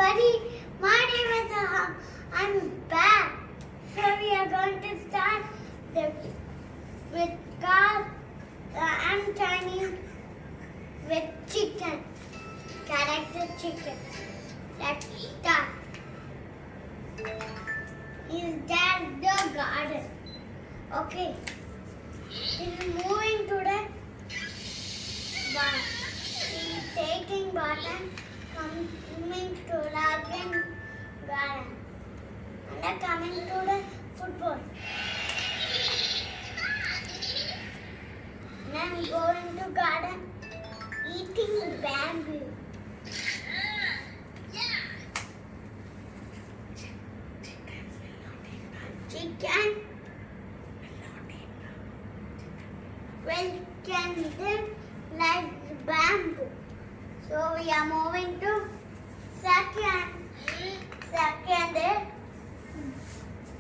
everybody, my name is Aham. I'm back. So we are going to start with car. I'm training with chicken, character chicken. Let's start. Is that the garden? Okay. He's moving to the bar. He's taking button, coming to the garden, and then coming to the football. Then going to garden, eating bamboo. Chicken can live like bamboo. So we are moving to second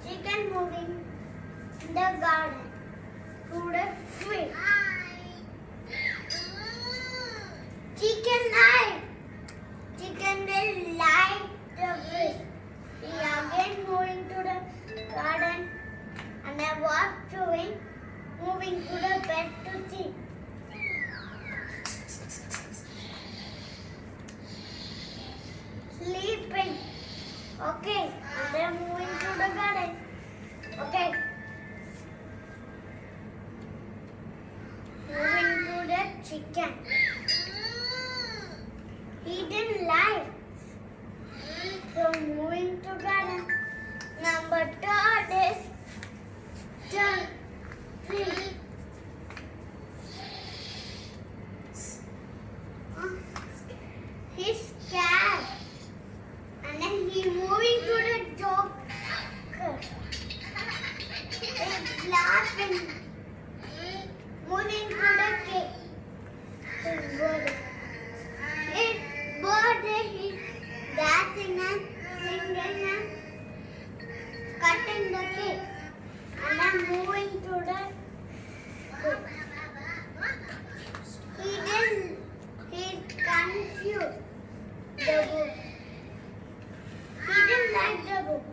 chicken moving in the garden to the field. Chicken will light the fish. We are again moving to the garden and I walk through it, moving to the bed to sleep. Sleeping. Okay, and then moving to the garden. Okay. Moving to the chicken. He didn't lie. So moving to garden. Number third is tree. He's scared. And then he moving to the joker. He's laughing. Moving to the cake. His birthday. He's dancing and singing and cutting the cake. And then moving to the book. He's confused. The book. He didn't like the book.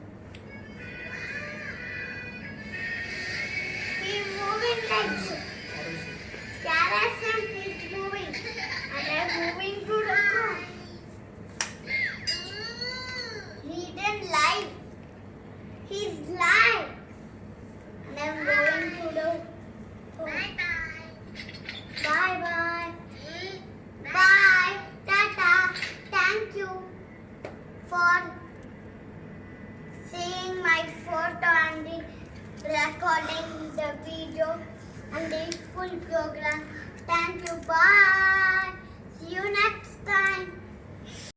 He's moving like this. Carrots is moving. And I'm moving to the car. He didn't like. He's live. And I'm going to the home. Bye-bye. Bye. Tata. Thank you for seeing my photo and the recording the video and the full program. Thank you. Bye.